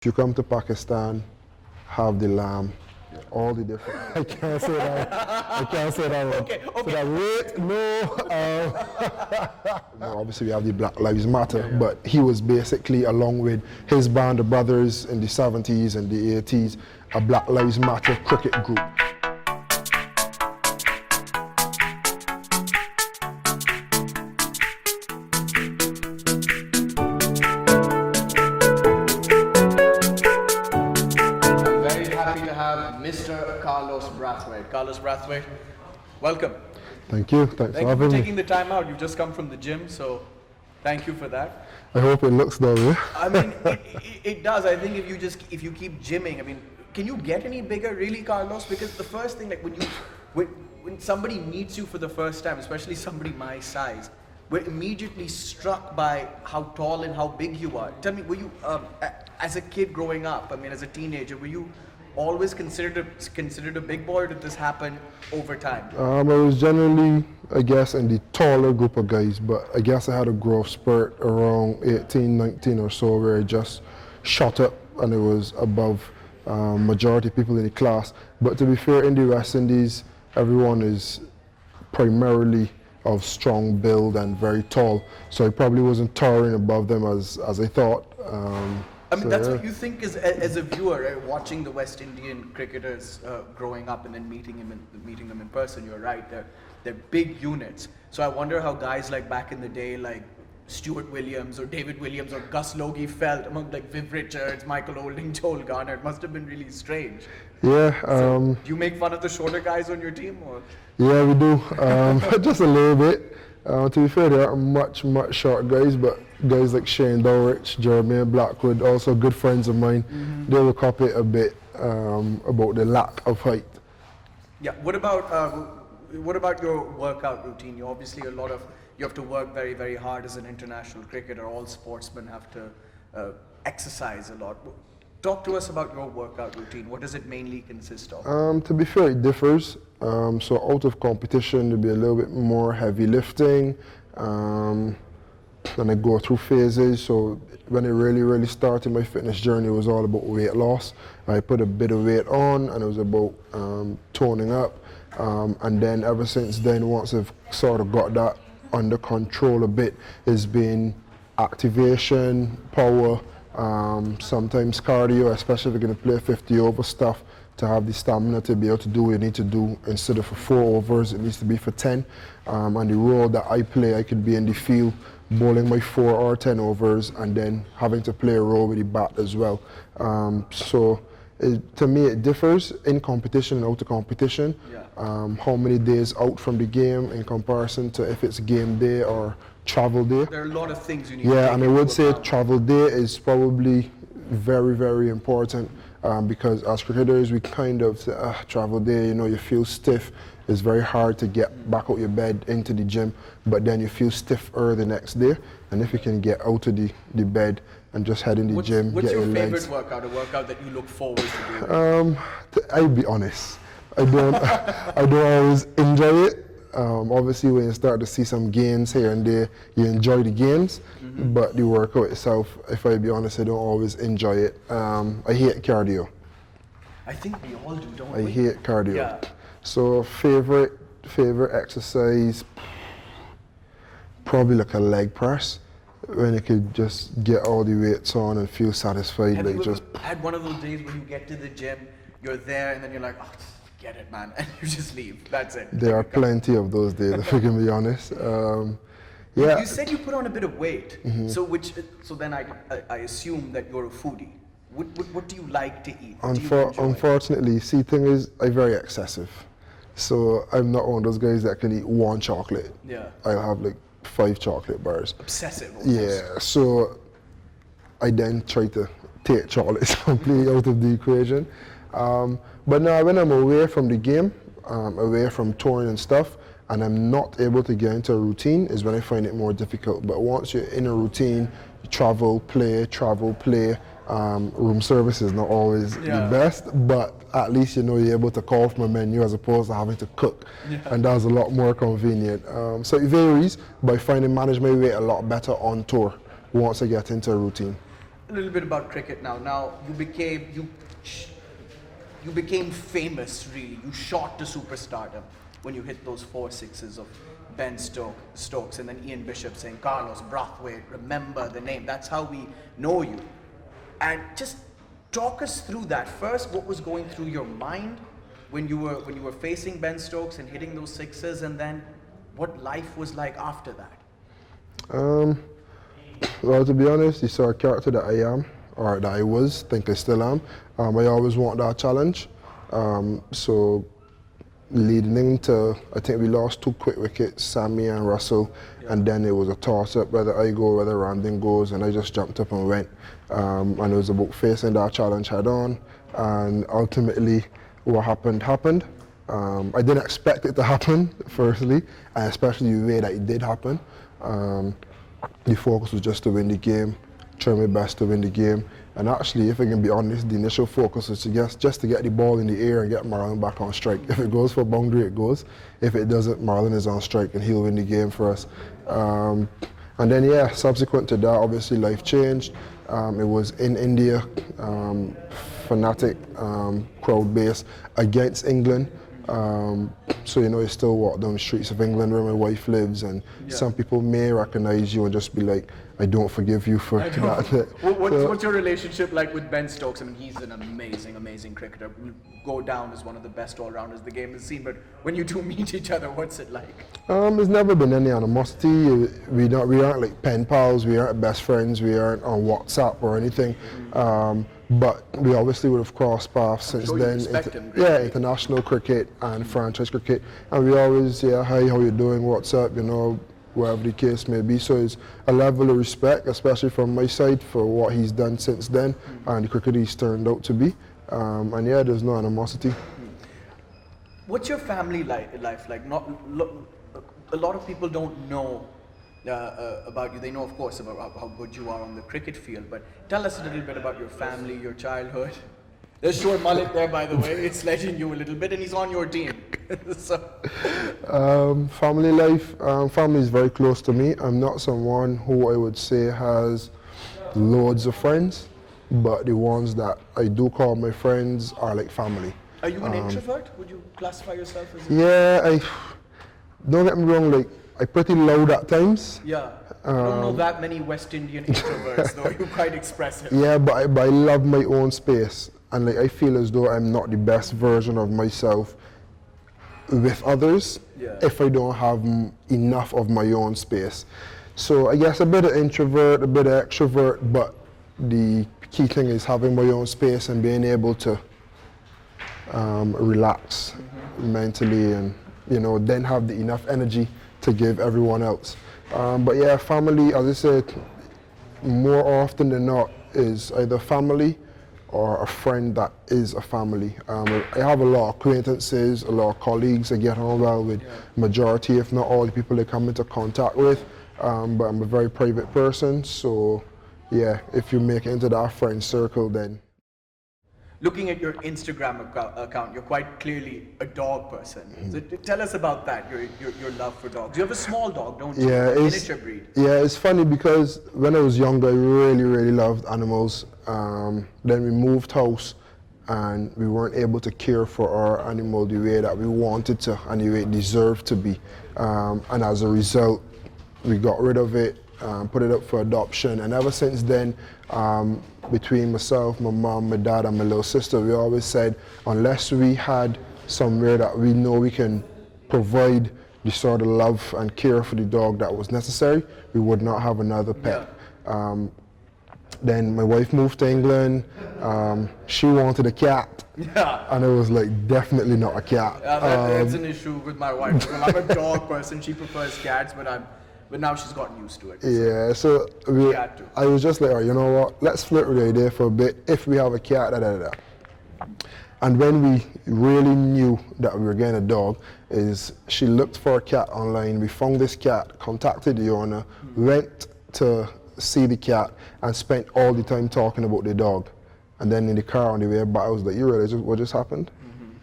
If you come to Pakistan, have the lamb, all the different. I can't say that. I can't say that one. Okay. So that wait, no. No, obviously we have the Black Lives Matter, but he was basically, along with his band of brothers in the 70s and the 80s, a Black Lives Matter cricket group. Mr. Carlos Brathwaite. Carlos Brathwaite, welcome. Thank you. Thanks for having me. Taking the time out. You've just come from the gym, so thank you for that. I hope it looks that way. I mean, it does. I think if you keep gymming, I mean, can you get any bigger, really, Carlos? Because the first thing, like when somebody meets you for the first time, especially somebody my size, we're immediately struck by how tall and how big you are. Tell me, were you as a kid growing up? I mean, as a teenager, were you always considered a big boy, or did this happen over time? I was generally, I guess, in the taller group of guys, but I guess I had a growth spurt around 18, 19 or so where I just shot up and it was above majority of people in the class. But to be fair, in the West Indies, everyone is primarily of strong build and very tall, so I probably wasn't towering above them as I thought. I mean, that's what you think as a viewer, right? Watching the West Indian cricketers growing up and then meeting them in person. You're right, they're big units. So I wonder how guys like back in the day, like Stuart Williams or David Williams or Gus Logie felt among like Viv Richards, Michael Olding, Joel Garner. It must have been really strange. Yeah. So, do you make fun of the shorter guys on your team, or? Yeah, we do. Just a little bit. To be fair, there are much short guys, but guys like Shane Dowrich, Jeremy Blackwood, also good friends of mine, they will copy it a bit about the lack of height. Yeah. What about your workout routine? You obviously you have to work very, very hard as an international cricketer. All sportsmen have to exercise a lot. Talk to us about your workout routine. What does it mainly consist of? To be fair, it differs. So out of competition, there'll be a little bit more heavy lifting. And I go through phases. So when I really started my fitness journey, it was all about weight loss. I put a bit of weight on, and it was about toning up. And then ever since then, once I've sort of got that under control a bit, it's been activation, power, sometimes cardio, especially if you're going to play 50 over stuff, to have the stamina to be able to do what you need to do. Instead of for 4 overs, it needs to be for 10. And the role that I play, I could be in the field bowling my 4 or 10 overs and then having to play a role with the bat as well. So to me it differs in competition and out of competition. Yeah. How many days out from the game in comparison to if it's game day or travel day. There are a lot of things you need to Yeah, take and I into would say account. travel day is probably very important because as cricketers we kind of say, travel day, you know, you feel stiff. It's very hard to get back out your bed into the gym, but then you feel stiffer the next day. And if you can get out of the bed and just head in the gym, what's get your your favorite legs. workout, a workout that you look forward to doing? I'll be honest. I don't always enjoy it. Obviously, when you start to see some gains here and there, you enjoy the games. But the workout itself, if I be honest, I don't always enjoy it. I hate cardio. I think we all do, don't I we? hate cardio. Yeah. So favorite exercise, probably like a leg press, when you could just get all the weights on and feel satisfied. Have like you just ever had one of those days where you get to the gym, you're there, and then you're like, oh, forget it, man, and you just leave. That's it. there are plenty of those days, if I can be honest. Yeah. You said you put on a bit of weight, so then I assume that you're a foodie. What do you like to eat? What do you enjoy? Unfortunately, see, thing is, I'm very excessive. So I'm not one of those guys that can eat 1 chocolate. Yeah. I'll have like 5 chocolate bars. Obsessive. Almost. Yeah, so I then try to take chocolates completely out of the equation. But now when I'm away from the game, away from touring and stuff, and I'm not able to get into a routine is when I find it more difficult. But once you're in a routine, you travel, play, room service is not always the best, but at least you know you're able to call from a menu as opposed to having to cook, and that's a lot more convenient. So it varies, but I find I manage my weight a lot better on tour once I get into a routine. A little bit about cricket now. Now you became famous, really. You shot to superstardom when you hit those 4 sixes of Ben Stokes and then Ian Bishop saying, Carlos Brathwaite, remember the name. That's how we know you. And just talk us through that. First, what was going through your mind when you were facing Ben Stokes and hitting those sixes, and then what life was like after that? Well, to be honest, you saw a character that I am, or that I was, think I still am. I always want that challenge. So leading into, I think we lost 2 quick wickets, Sammy and Russell, and then it was a toss-up, whether I go, whether Randon goes, and I just jumped up and went. And it was about facing that challenge head-on, and ultimately what happened, happened. I didn't expect it to happen, firstly, and especially the way that it did happen. The focus was just to win the game, try my best to win the game. And actually, if I can be honest, the initial focus was just to get the ball in the air and get Marlon back on strike. If it goes for boundary, it goes. If it doesn't, Marlon is on strike and he'll win the game for us. And then, yeah, subsequent to that, obviously life changed. It was in India, fanatic crowd base against England. So, you know, you still walk down the streets of England where my wife lives, and some people may recognize you and just be like, I don't forgive you for that. What's your relationship like with Ben Stokes? I mean, he's an amazing cricketer. Will go down as one of the best all-rounders the game has seen, but when you two meet each other, what's it like? There's never been any animosity. We aren't like pen pals, we aren't best friends, we aren't on WhatsApp or anything. But we obviously would have crossed paths since then. International cricket and franchise cricket. And we always, hi, how you doing, what's up, you know, wherever the case may be. So it's a level of respect, especially from my side, for what he's done since then and the cricket he's turned out to be. And yeah, there's no animosity. What's your family life like? A lot of people don't know about you. They know, of course, about how good you are on the cricket field, but tell us a little bit about your family, your childhood. There's Shore Mullet there, by the way. It's sledging you a little bit, and he's on your team. Family life, family is very close to me. I'm not someone who I would say has loads of friends, but the ones that I do call my friends are like family. Are you an introvert? Would you classify yourself as don't get me wrong, like, I'm pretty loud at times. Yeah, I don't know that many West Indian introverts, though. You're quite expressive. Yeah, but I love my own space. And like, I feel as though I'm not the best version of myself with others if I don't have enough of my own space. So I guess a bit of introvert, a bit of extrovert, but the key thing is having my own space and being able to relax mentally, and, you know, then have the enough energy to give everyone else. But yeah, family, as I said, more often than not is either family or a friend that is a family. I have a lot of acquaintances, a lot of colleagues I get on well with, majority, if not all, the people I come into contact with. But I'm a very private person, so yeah, if you make it into that friend circle, then. Looking at your Instagram account, you're quite clearly a dog person. So tell us about that, your love for dogs. You have a small dog, don't you? Yeah, a miniature breed. Yeah, it's funny because when I was younger, I really loved animals. Then we moved house and we weren't able to care for our animal the way that we wanted to and the way it deserved to be. And as a result, we got rid of it, put it up for adoption, and ever since then, between myself, my mom, my dad, and my little sister, we always said, unless we had somewhere that we know we can provide the sort of love and care for the dog that was necessary, we would not have another pet. Then my wife moved to England. She wanted a cat, and it was like, definitely not a cat. That's an issue with my wife. I'm a dog person. She prefers cats, but now she's gotten used to it. Yeah, so I was just like, oh, you know what, let's flirt with the idea for a bit. If we have a cat, And when we really knew that we were getting a dog, is she looked for a cat online. We found this cat, contacted the owner, went to see the cat, and spent all the time talking about the dog. And then in the car on the way back, I was like, you realize what just happened?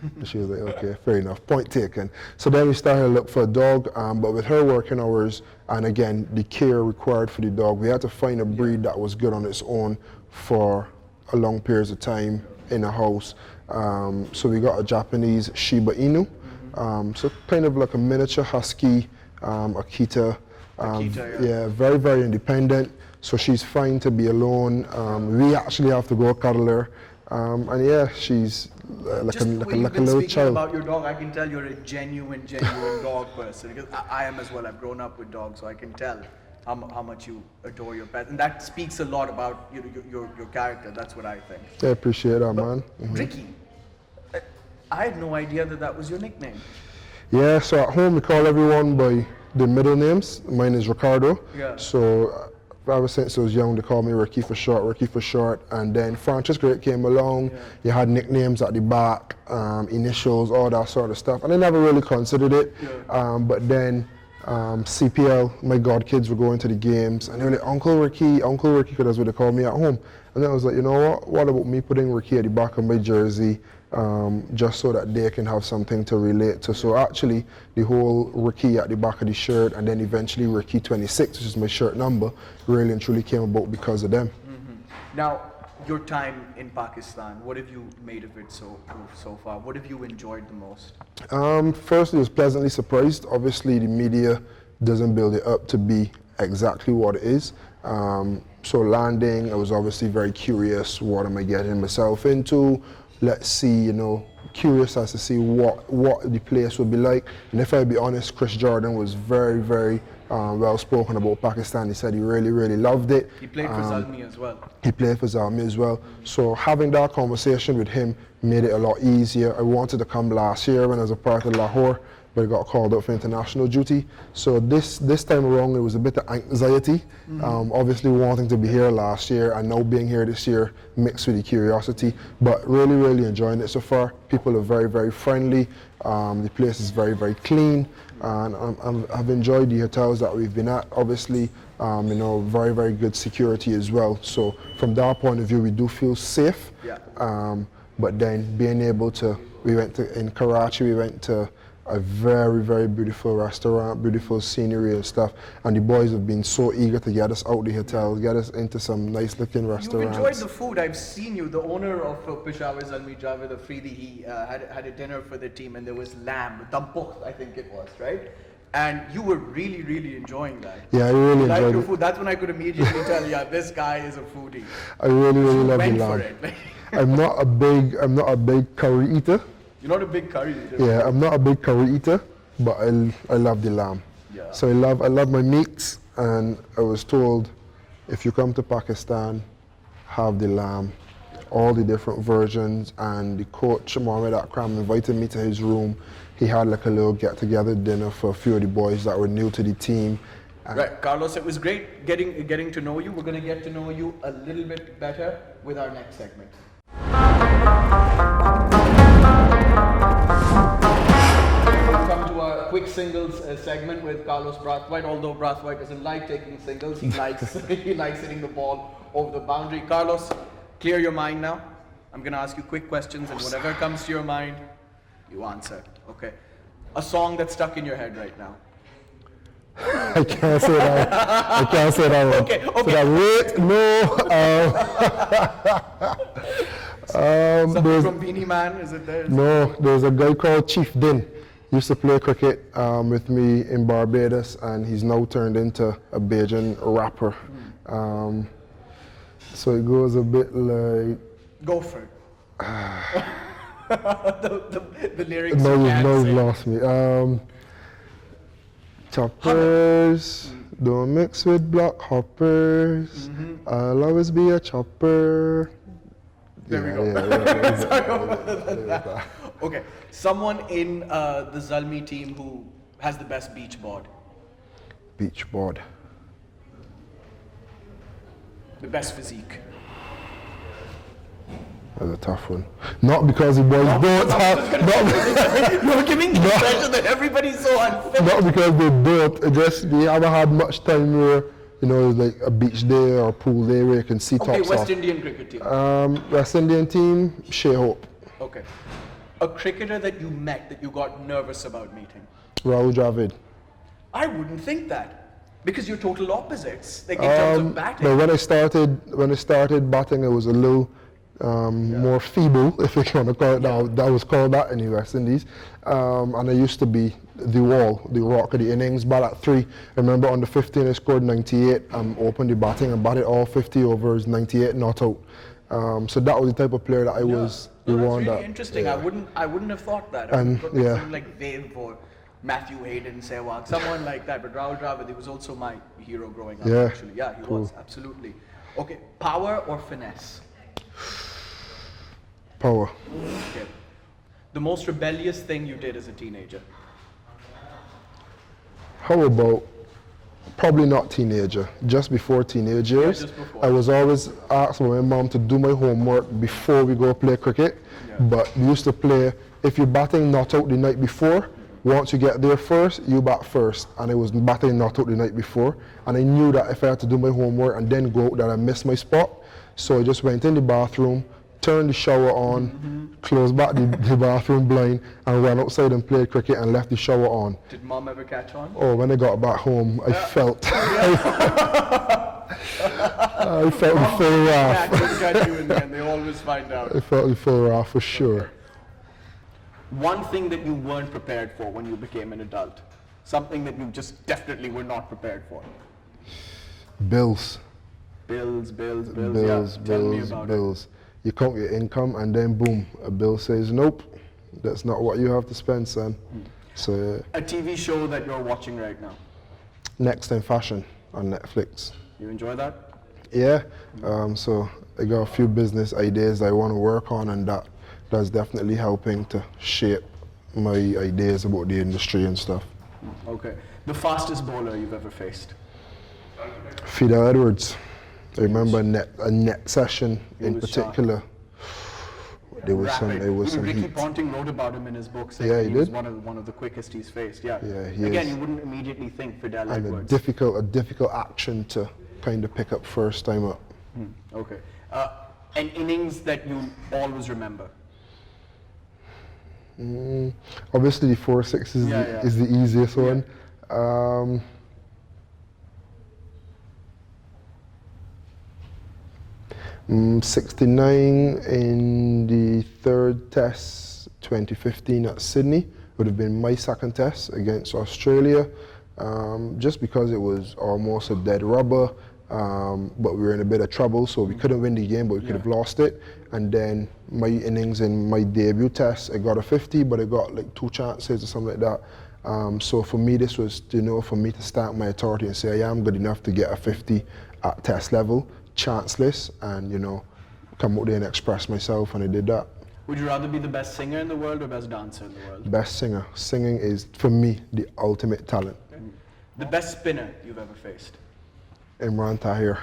And she was like, okay, fair enough, point taken. So then we started to look for a dog, but with her working hours, and again, the care required for the dog, we had to find a breed that was good on its own for a long periods of time in a house. So we got a Japanese Shiba Inu, so kind of like a miniature husky, Akita. Yeah, very, very independent. So she's fine to be alone. We actually have to go cuddle her. And yeah, she's like a little speaking child. about your dog, I can tell you're a genuine dog person. Because I am as well. I've grown up with dogs, so I can tell how much you adore your pet, and that speaks a lot about your character. That's what I think. I appreciate that, man. Ricky, I had no idea that was your nickname. Yeah, so at home we call everyone by the middle names. Mine is Ricardo. Yeah. So ever since I was young, they call me Ricky for short. And then Francis Great came along. Yeah. You had nicknames at the back, initials, all that sort of stuff. And I never really considered it. Yeah. But then CPL, my godkids were going to the games, and they were like, Uncle Ricky, because that's what they called me at home. And then I was like, you know what about me putting Ricky at the back of my jersey, just so that they can have something to relate to. So actually, the whole Ricky at the back of the shirt, and then eventually Ricky 26, which is my shirt number, really and truly came about because of them. Now, your time in Pakistan, what have you made of it so far? What have you enjoyed the most? Firstly, I was pleasantly surprised. Obviously, the media doesn't build it up to be exactly what it is. So landing, I was obviously very curious. What am I getting myself into? Let's see, curious as to see what the place would be like. And if I be honest, Chris Jordan was very, very well spoken about Pakistan. He said he really, really loved it. He played for Zalmi as well. He played for Zalmi as well. So having that conversation with him made it a lot easier. I wanted to come last year when I was a part of Lahore, but I got called up for international duty. So this time around, it was a bit of anxiety. Obviously wanting to be here last year and now being here this year mixed with the curiosity, but really, really enjoying it so far. People are very, very friendly. The place is very, very clean. And I've enjoyed the hotels that we've been at. Obviously, very, very good security as well. So from that point of view, we do feel safe. Yeah. But then being able to, in Karachi, we went to a very, very beautiful restaurant, beautiful scenery and stuff. And the boys have been so eager to get us out the hotel, get us into some nice looking restaurants. You've enjoyed the food. I've seen you. The owner of Peshawar Zalmi, Javed Afridi, he had a dinner for the team, and there was lamb, dampukh, I think it was, right? And you were really, really enjoying that. Yeah, I really enjoyed your it. food. That's when I could immediately tell, yeah, this guy is a foodie. I really, really love the went lamb. for it. I'm not a big curry eater. You're not a big curry eater. Yeah, I'm not a big curry eater, but I love the lamb. Yeah. So I love my meats, and I was told, if you come to Pakistan, have the lamb, all the different versions. And the coach Mohammed Akram invited me to his room. He had like a little get-together dinner for a few of the boys that were new to the team. Right, Carlos, it was great getting to know you. We're going to get to know you a little bit better with our next segment. Come to our quick singles segment with Carlos Brathwaite. Although Brathwaite doesn't like taking singles, he likes hitting the ball over the boundary. Carlos, clear your mind now. I'm going to ask you quick questions, and whatever comes to your mind, you answer. Okay. A song that's stuck in your head right now. I can't say that. I can't say that one. Okay. So that, Something from Beanie Man, is it there? No, there's a guy called Chief Din. He used to play cricket with me in Barbados, and he's now turned into a Bajan rapper. So it goes a bit like... Go for it. the lyrics No, you can't you've say. lost me. Choppers, don't mix with block hoppers. I'll always be a chopper. There we go. Yeah. Sorry about that. Okay, someone in the Zalmi team who has the best beach board. Beach board. The best physique. That's a tough one. Not because the boys don't have. You're giving the impression that everybody's so unfit. Not because they don't. It just they haven't had much time where it's like a beach day or a pool day where you can see Okay, tops West off. Indian cricket team. West Indian team, Shea Hope. Okay. A cricketer that you met that you got nervous about meeting. Rahul Dravid. I wouldn't think that. Because you're total opposites, like in terms of batting. But when I started batting, it was a little more feeble, if you want to call it that. That was called that in the West Indies. And I used to be the rock of the innings, bat at 3. I remember on the 15 I scored 98, opened the batting and batted all 50 overs, 98 not out. So that was the type of player that I was. No, that's really interesting. Yeah. I wouldn't have thought that. I would have thought someone like Viv or Matthew Hayden, Sehwag, someone like that. But Rahul Dravid, he was also my hero growing up. Actually, he was absolutely. Okay, power or finesse? Power. Okay. The most rebellious thing you did as a teenager? How about probably not teenager, just before teenage years. Just before. I was always asked by my mom to do my homework before we go play cricket. But we used to play, if you're batting not out the night before, once you get there first, you bat first. And I was batting not out the night before. And I knew that if I had to do my homework and then go out, that I missed my spot. So I just went in the bathroom, turned the shower on, closed back the bathroom blind, and ran outside and played cricket and left the shower on. Did mom ever catch on? Oh, when I got back home, I felt I felt the full wrath. Catch you in there and they always find out. I felt the full wrath for sure. One thing that you weren't prepared for when you became an adult? Something that you just definitely were not prepared for? Bills. Bills. Tell me about it. You count your income and then boom, a bill says, nope, that's not what you have to spend, son. So a TV show that you're watching right now? Next in Fashion on Netflix. You enjoy that? Yeah, so I got a few business ideas I want to work on, and that's definitely helping to shape my ideas about the industry and stuff. Okay. The fastest bowler you've ever faced? Fidel Edwards. I remember a net session in particular. There was some Ricky heat. Ponting wrote about him in his book, saying he was did. one of the quickest he's faced. Yeah, he Again, is. you wouldn't immediately think Fidel And Edwards. a difficult action to kind of pick up first time up. Okay. An innings that you always remember? Obviously, the 4-6 is the easiest one. 69 in the third test, 2015 at Sydney, would have been my second test against Australia, just because it was almost a dead rubber, but we were in a bit of trouble, so we couldn't win the game, but we could have lost it. And then my innings in my debut test, I got a 50, but I got like 2 chances or something like that. So for me, this was, for me to stamp my authority and say I am good enough to get a 50 at test level, chanceless, and come out there and express myself, and I did that. Would you rather be the best singer in the world or best dancer in the world? Best singer. Singing is, for me, the ultimate talent. The best spinner you've ever faced? Imran Tahir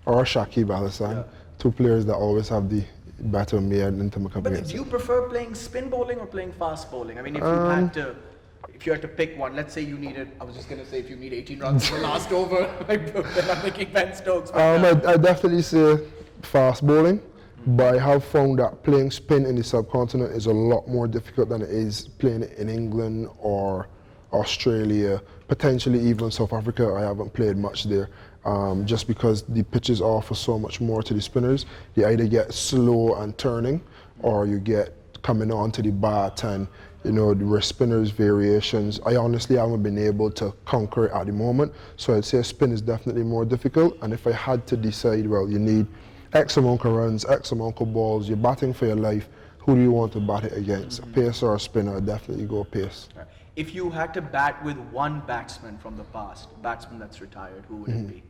or Shakib Al Hassan, 2 players that always have the better of me and into my company. But do you prefer playing spin bowling or playing fast bowling? I mean, if you had to pick one, let's say you needed, I was just going to say if you need 18 runs for the last over, then I'm making Ben Stokes. I definitely say fast bowling, but I have found that playing spin in the subcontinent is a lot more difficult than it is playing it in England or Australia, potentially even South Africa. I haven't played much there, just because the pitches offer so much more to the spinners. You either get slow and turning, or you get coming on to the bat and the spinners' variations. I honestly haven't been able to conquer it at the moment, so I'd say spin is definitely more difficult. And if I had to decide, well, you need X amount of runs, X amount of balls, you're batting for your life, who do you want to bat it against? A pacer or a spinner? I'd definitely go pace. If you had to bat with one batsman from the past, batsman that's retired, who would it be?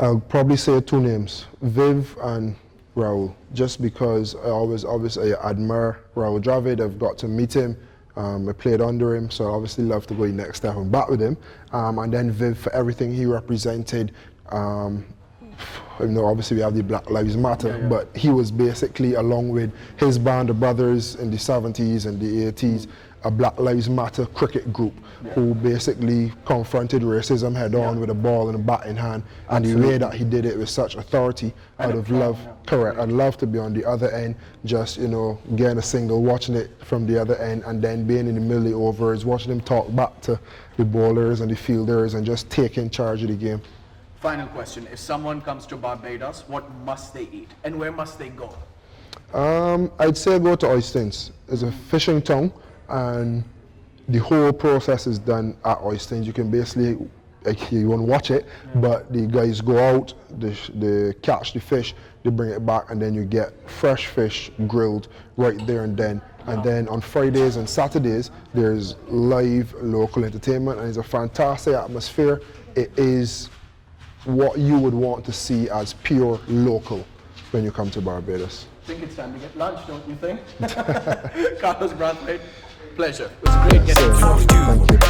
I'll probably say 2 names, Viv and Rahul, just because I admire Rahul Dravid. I've got to meet him. I played under him, so I obviously love to go the next step and bat with him. And then Viv, for everything he represented. Obviously we have the Black Lives Matter, but he was basically, along with his band of brothers in the 70s and the 80s, a Black Lives Matter cricket group who basically confronted racism head on with a ball and a bat in hand, and the way that he did it with such authority, I'd have loved, correct, I'd love to be on the other end, just, you know, getting a single, watching it from the other end, and then being in the middle of the overs, watching him talk back to the bowlers and the fielders and just taking charge of the game. Final question: if someone comes to Barbados, what must they eat, and where must they go? I'd say go to Oystins. It's a fishing town, and the whole process is done at Oystins. You can basically, like, you won't watch it, but the guys go out, they catch the fish, they bring it back, and then you get fresh fish grilled right there and then. And then on Fridays and Saturdays, there's live local entertainment, and it's a fantastic atmosphere. It is what you would want to see as pure local when you come to Barbados. I think it's time to get lunch, don't you think? Carlos Brathwaite, pleasure. It was great getting to know you. Thank you.